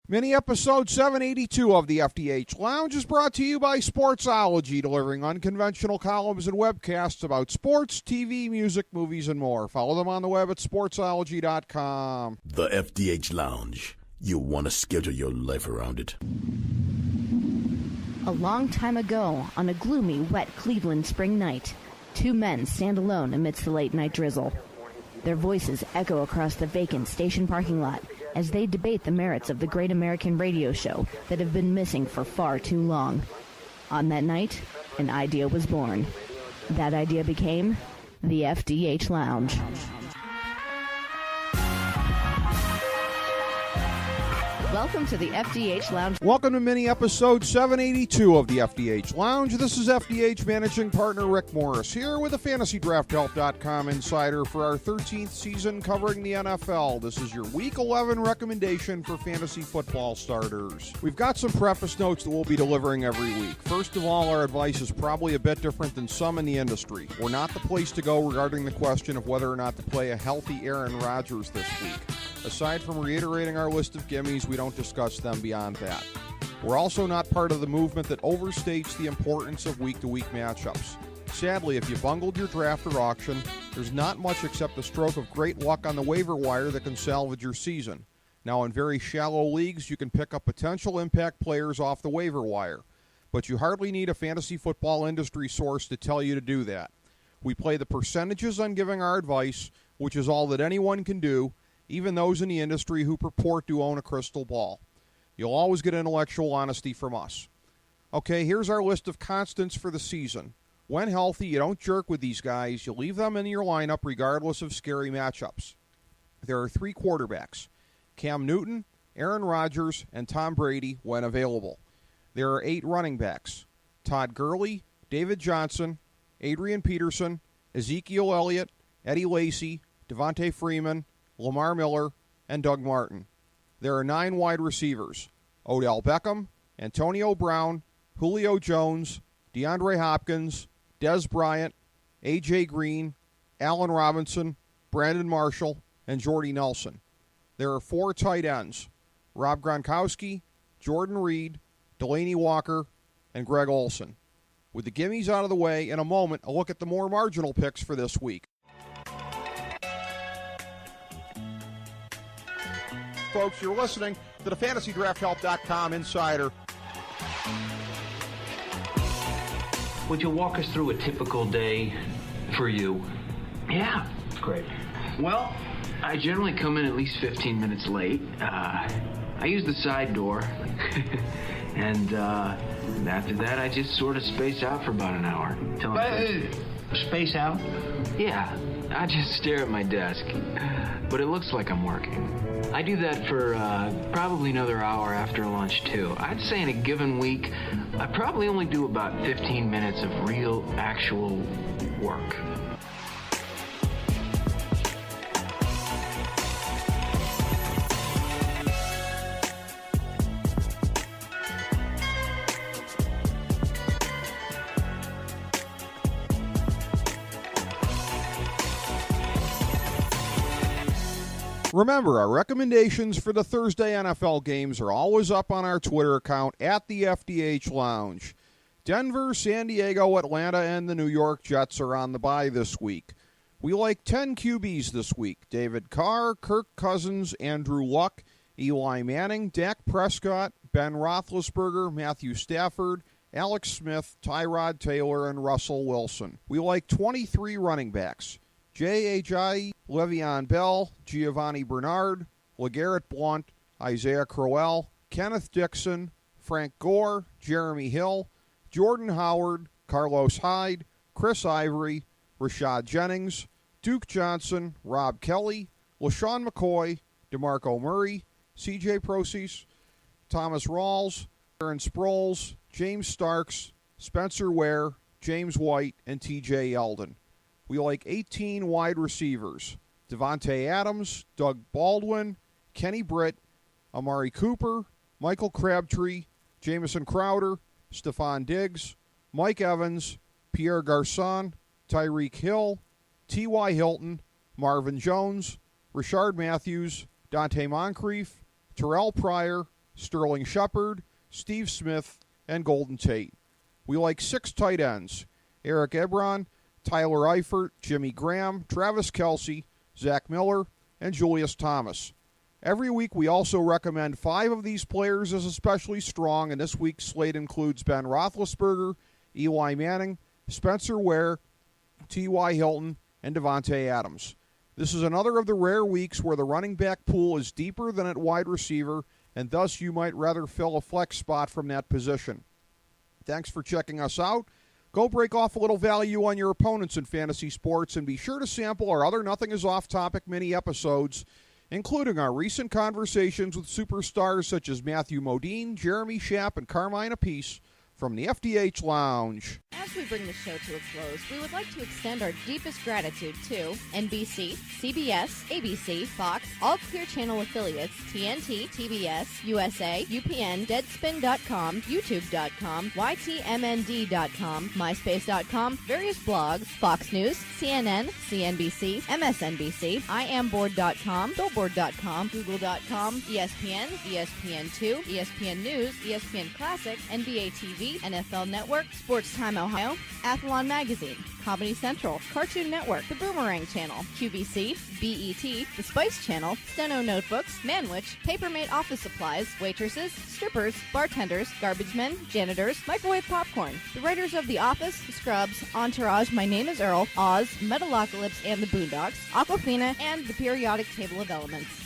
Mini episode 782 of the FDH Lounge is brought to you by Sportsology, delivering unconventional columns and webcasts about sports, TV, music, movies, and more. Follow them on the web at sportsology.com. The FDH Lounge. You want to schedule your life around it. A long time ago, on a gloomy, wet Cleveland spring night, two men stand alone amidst the late-night drizzle. Their voices echo across the vacant station parking lot as they debate the merits of the great American radio show that have been missing for far too long. On that night, an idea was born. That idea became the FDH Lounge. Welcome to the FDH Lounge. Welcome to mini episode 782 of the FDH Lounge. This is FDH managing partner Rick Morris here with a FantasyDraftHelp.com insider for our 13th season covering the NFL. This is your Week 11 recommendation for fantasy football starters. We've got some preface notes that we'll be delivering every week. First of all, our advice is probably a bit different than some in the industry. We're not the place to go regarding the question of whether or not to play a healthy Aaron Rodgers this week. Aside from reiterating our list of gimmies, we don't discuss them beyond that. We're also not part of the movement that overstates the importance of week-to-week matchups. Sadly, if you bungled your draft or auction, there's not much except a stroke of great luck on the waiver wire that can salvage your season. Now, in very shallow leagues, you can pick up potential impact players off the waiver wire, but you hardly need a fantasy football industry source to tell you to do that. We play the percentages on giving our advice, which is all that anyone can do, even those in the industry who purport to own a crystal ball. You'll always get intellectual honesty from us. Okay, here's our list of constants for the season. When healthy, you don't jerk with these guys. You leave them in your lineup regardless of scary matchups. There are three quarterbacks: Cam Newton, Aaron Rodgers, and Tom Brady when available. There are 8 running backs: Todd Gurley, David Johnson, Adrian Peterson, Ezekiel Elliott, Eddie Lacy, Devontae Freeman, Lamar Miller, and Doug Martin. There are 9 wide receivers: Odell Beckham, Antonio Brown, Julio Jones, DeAndre Hopkins, Dez Bryant, A.J. Green, Allen Robinson, Brandon Marshall, and Jordy Nelson. There are 4 tight ends: Rob Gronkowski, Jordan Reed, Delaney Walker, and Greg Olsen. With the gimmies out of the way, in a moment, a look at the more marginal picks for this week. Folks, you're listening to the FantasyDraftHelp.com insider. Would you walk us through a typical day for you? Yeah. Great. Well, I generally come in at least 15 minutes late. I use the side door. And after that, I just sort of space out for about an hour. Space out? Yeah, I just stare at my desk. But it looks like I'm working. I do that for probably another hour after lunch, too. I'd say in a given week, I probably only do about 15 minutes of real, actual work. Remember, our recommendations for the Thursday NFL games are always up on our Twitter account at the FDH Lounge. Denver, San Diego, Atlanta, and the New York Jets are on the bye this week. We like 10 QBs this week: David Carr, Kirk Cousins, Andrew Luck, Eli Manning, Dak Prescott, Ben Roethlisberger, Matthew Stafford, Alex Smith, Tyrod Taylor, and Russell Wilson. We like 23 running backs: Jay Ajayi, Le'Veon Bell, Giovanni Bernard, LeGarrette Blount, Isaiah Crowell, Kenneth Dixon, Frank Gore, Jeremy Hill, Jordan Howard, Carlos Hyde, Chris Ivory, Rashad Jennings, Duke Johnson, Rob Kelly, LaShawn McCoy, DeMarco Murray, C.J. Proces, Thomas Rawls, Aaron Sproles, James Starks, Spencer Ware, James White, and T.J. Yeldon. We like 18 wide receivers: Devontae Adams, Doug Baldwin, Kenny Britt, Amari Cooper, Michael Crabtree, Jamison Crowder, Stephon Diggs, Mike Evans, Pierre Garçon, Tyreek Hill, T.Y. Hilton, Marvin Jones, Rashard Matthews, Dante Moncrief, Terrell Pryor, Sterling Shepard, Steve Smith, and Golden Tate. We like 6 tight ends: Eric Ebron, Tyler Eifert, Jimmy Graham, Travis Kelce, Zach Miller, and Julius Thomas. Every week we also recommend 5 of these players as especially strong, and this week's slate includes Ben Roethlisberger, Eli Manning, Spencer Ware, T.Y. Hilton, and Devontae Adams. This is another of the rare weeks where the running back pool is deeper than at wide receiver, and thus you might rather fill a flex spot from that position. Thanks for checking us out. Go break off a little value on your opponents in fantasy sports, and be sure to sample our other Nothing Is Off Topic mini episodes, including our recent conversations with superstars such as Matthew Modine, Jeremy Schaap, and Carmine Appice from the FDH Lounge. As we bring the show to a close, we would like to extend our deepest gratitude to NBC, CBS, ABC, Fox, all Clear Channel affiliates, TNT, TBS, USA, UPN, Deadspin.com, YouTube.com, YTMND.com, MySpace.com, various blogs, Fox News, CNN, CNBC, MSNBC, IamBoard.com, Billboard.com, Google.com, ESPN, ESPN2, ESPN News, ESPN Classic, NBA TV, NFL Network, Sports Time Ohio, Athlon Magazine, Comedy Central, Cartoon Network, The Boomerang Channel, QVC, BET, The Spice Channel, Steno Notebooks, Manwich, Papermate Office Supplies, waitresses, strippers, bartenders, garbage men, janitors, microwave popcorn, the writers of The Office, Scrubs, Entourage, My Name is Earl, Oz, Metalocalypse and the Boondocks, Aquafina, and the periodic table of elements.